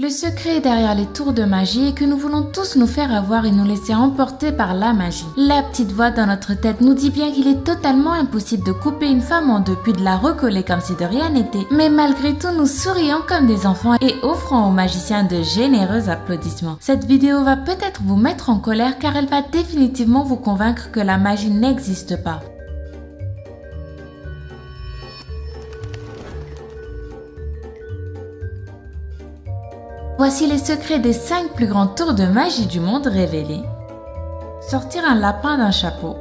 Le secret derrière les tours de magie est que nous voulons tous nous faire avoir et nous laisser emporter par la magie. La petite voix dans notre tête nous dit bien qu'il est totalement impossible de couper une femme en deux puis de la recoller comme si de rien n'était. Mais malgré tout, nous sourions comme des enfants et offrons aux magiciens de généreux applaudissements. Cette vidéo va peut-être vous mettre en colère car elle va définitivement vous convaincre que la magie n'existe pas. Voici les secrets des 5 plus grands tours de magie du monde révélés. Sortir un lapin d'un chapeau.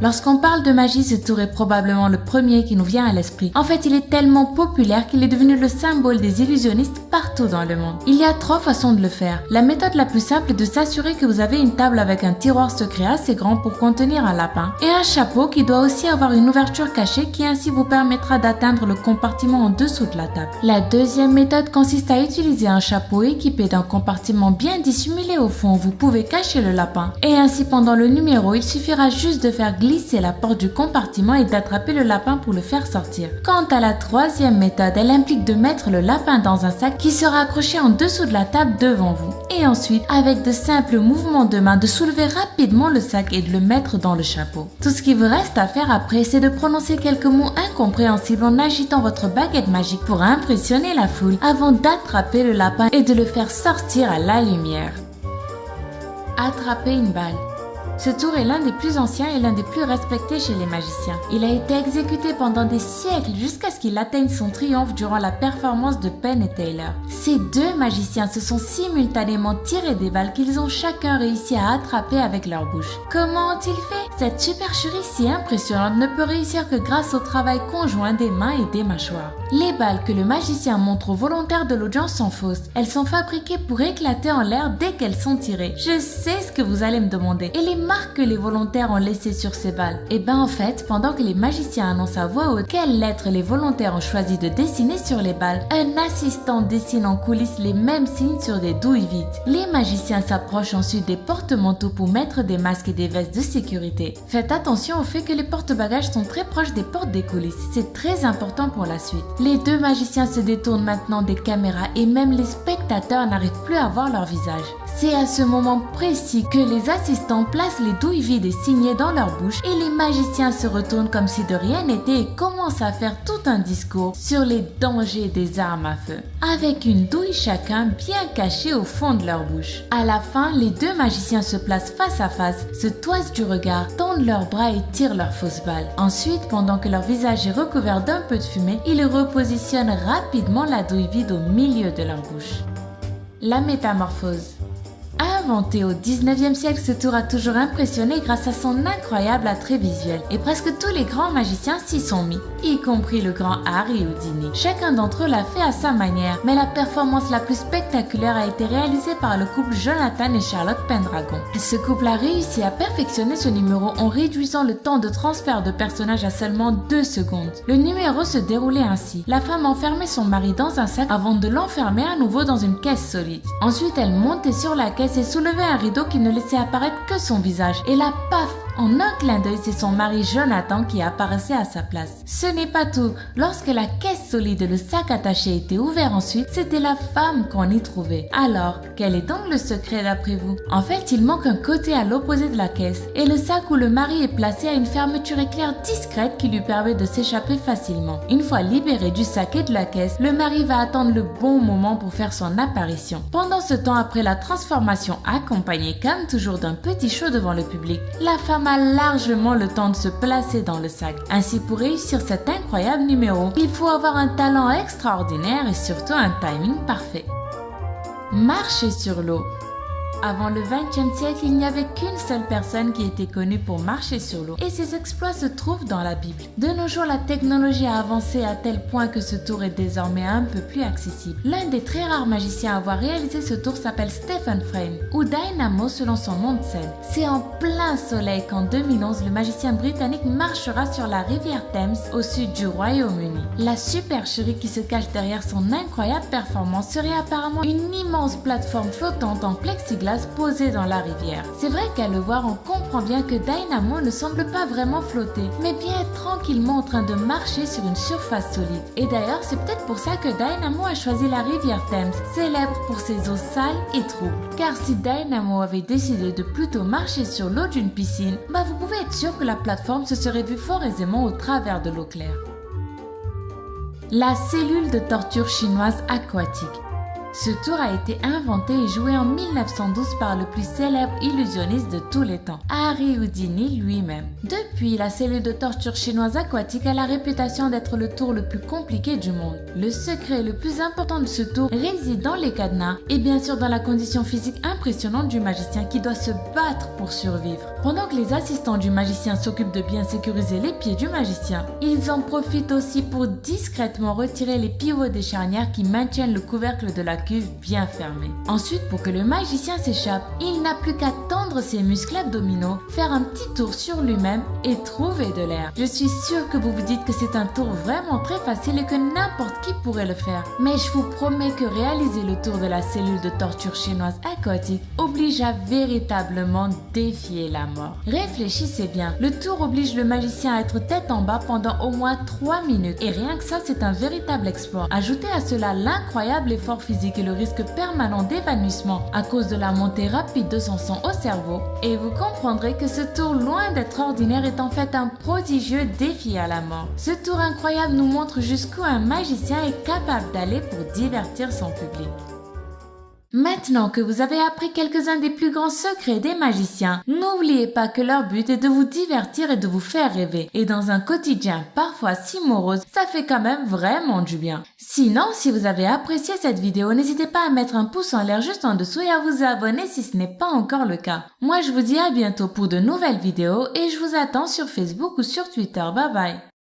Lorsqu'on parle de magie, ce tour est probablement le premier qui nous vient à l'esprit. En fait, il est tellement populaire qu'il est devenu le symbole des illusionnistes partout dans le monde. Il y a 3 façons de le faire. La méthode la plus simple est de s'assurer que vous avez une table avec un tiroir secret assez grand pour contenir un lapin et un chapeau qui doit aussi avoir une ouverture cachée qui ainsi vous permettra d'atteindre le compartiment en dessous de la table. La deuxième méthode consiste à utiliser un chapeau équipé d'un compartiment bien dissimulé au fond où vous pouvez cacher le lapin. Et ainsi pendant le numéro, il suffira juste de faire glisser la porte du compartiment et d'attraper le lapin pour le faire sortir. Quant à la troisième méthode, elle implique de mettre le lapin dans un sac qui sera accroché en dessous de la table devant vous. Et ensuite, avec de simples mouvements de main, de soulever rapidement le sac et de le mettre dans le chapeau. Tout ce qui vous reste à faire après, c'est de prononcer quelques mots incompréhensibles en agitant votre baguette magique pour impressionner la foule avant d'attraper le lapin et de le faire sortir à la lumière. Attraper une balle. Ce tour est l'un des plus anciens et l'un des plus respectés chez les magiciens. Il a été exécuté pendant des siècles jusqu'à ce qu'il atteigne son triomphe durant la performance de Penn et Teller. Ces 2 magiciens se sont simultanément tirés des balles qu'ils ont chacun réussi à attraper avec leur bouche. Comment ont-ils fait? Cette supercherie si impressionnante ne peut réussir que grâce au travail conjoint des mains et des mâchoires. Les balles que le magicien montre aux volontaires de l'audience sont fausses. Elles sont fabriquées pour éclater en l'air dès qu'elles sont tirées. Je sais ce que vous allez me demander. Et les marques que les volontaires ont laissées sur ces balles? Eh ben en fait, pendant que les magiciens annoncent à voix haute quelles lettres les volontaires ont choisi de dessiner sur les balles, un assistant dessine en coulisses les mêmes signes sur des douilles vides. Les magiciens s'approchent ensuite des porte-manteaux pour mettre des masques et des vestes de sécurité. Faites attention au fait que les porte-bagages sont très proches des portes des coulisses. C'est très important pour la suite. Les 2 magiciens se détournent maintenant des caméras et même les spectateurs n'arrivent plus à voir leur visage. C'est à ce moment précis que les assistants placent les douilles vides et signées dans leur bouche et les magiciens se retournent comme si de rien n'était et commencent à faire tout un discours sur les dangers des armes à feu, avec une douille chacun bien cachée au fond de leur bouche. À la fin, les 2 magiciens se placent face à face, se toisent du regard, tendent leurs bras et tirent leurs fausses balles. Ensuite, pendant que leur visage est recouvert d'un peu de fumée, ils repositionnent rapidement la douille vide au milieu de leur bouche. La métamorphose. Inventé au 19e siècle, ce tour a toujours impressionné grâce à son incroyable attrait visuel. Et presque tous les grands magiciens s'y sont mis, y compris le grand Harry Houdini. Chacun d'entre eux l'a fait à sa manière, mais la performance la plus spectaculaire a été réalisée par le couple Jonathan et Charlotte Pendragon. Ce couple a réussi à perfectionner ce numéro en réduisant le temps de transfert de personnages à seulement 2 secondes. Le numéro se déroulait ainsi. La femme enfermait son mari dans un sac avant de l'enfermer à nouveau dans une caisse solide. Ensuite, elle montait sur la caisse et soulevait un rideau qui ne laissait apparaître que son visage. Et là, paf! En un clin d'œil, c'est son mari Jonathan qui apparaissait à sa place. Ce n'est pas tout. Lorsque la caisse solide et le sac attaché étaient ouverts ensuite, c'était la femme qu'on y trouvait. Alors, quel est donc le secret d'après vous? En fait, il manque un côté à l'opposé de la caisse. Et le sac où le mari est placé a une fermeture éclair discrète qui lui permet de s'échapper facilement. Une fois libéré du sac et de la caisse, le mari va attendre le bon moment pour faire son apparition. Pendant ce temps, après la transformation accompagnée comme toujours d'un petit show devant le public, la femme a largement le temps de se placer dans le sac. Ainsi, pour réussir cet incroyable numéro, il faut avoir un talent extraordinaire et surtout un timing parfait. Marcher sur l'eau. Avant le XXe siècle, il n'y avait qu'une seule personne qui était connue pour marcher sur l'eau et ses exploits se trouvent dans la Bible. De nos jours, la technologie a avancé à tel point que ce tour est désormais un peu plus accessible. L'un des très rares magiciens à avoir réalisé ce tour s'appelle Stephen Frame, ou Dynamo selon son nom de scène. C'est en plein soleil qu'en 2011, le magicien britannique marchera sur la rivière Thames au sud du Royaume-Uni. La supercherie qui se cache derrière son incroyable performance serait apparemment une immense plateforme flottante en plexiglas glace posé dans la rivière. C'est vrai qu'à le voir, on comprend bien que Dynamo ne semble pas vraiment flotter, mais bien être tranquillement en train de marcher sur une surface solide. Et d'ailleurs, c'est peut-être pour ça que Dynamo a choisi la rivière Thames, célèbre pour ses eaux sales et troubles. Car si Dynamo avait décidé de plutôt marcher sur l'eau d'une piscine, vous pouvez être sûr que la plateforme se serait vue fort aisément au travers de l'eau claire. La cellule de torture chinoise aquatique. Ce tour a été inventé et joué en 1912 par le plus célèbre illusionniste de tous les temps, Harry Houdini lui-même. Depuis, la cellule de torture chinoise aquatique a la réputation d'être le tour le plus compliqué du monde. Le secret le plus important de ce tour réside dans les cadenas et bien sûr dans la condition physique impressionnante du magicien qui doit se battre pour survivre. Pendant que les assistants du magicien s'occupent de bien sécuriser les pieds du magicien, ils en profitent aussi pour discrètement retirer les pivots des charnières qui maintiennent le couvercle de la cuve bien fermée. Ensuite, pour que le magicien s'échappe, il n'a plus qu'à tendre ses muscles abdominaux, faire un petit tour sur lui-même et trouver de l'air. Je suis sûre que vous vous dites que c'est un tour vraiment très facile et que n'importe qui pourrait le faire. Mais je vous promets que réaliser le tour de la cellule de torture chinoise aquatique oblige à véritablement défier la mort. Réfléchissez bien, le tour oblige le magicien à être tête en bas pendant au moins 3 minutes et rien que ça, c'est un véritable exploit. Ajoutez à cela l'incroyable effort physique et le risque permanent d'évanouissement à cause de la montée rapide de son sang au cerveau et vous comprendrez que ce tour loin d'être ordinaire est en fait un prodigieux défi à la mort. Ce tour incroyable nous montre jusqu'où un magicien est capable d'aller pour divertir son public. Maintenant que vous avez appris quelques-uns des plus grands secrets des magiciens, n'oubliez pas que leur but est de vous divertir et de vous faire rêver. Et dans un quotidien parfois si morose, ça fait quand même vraiment du bien. Sinon, si vous avez apprécié cette vidéo, n'hésitez pas à mettre un pouce en l'air juste en dessous et à vous abonner si ce n'est pas encore le cas. Moi, je vous dis à bientôt pour de nouvelles vidéos et je vous attends sur Facebook ou sur Twitter. Bye bye.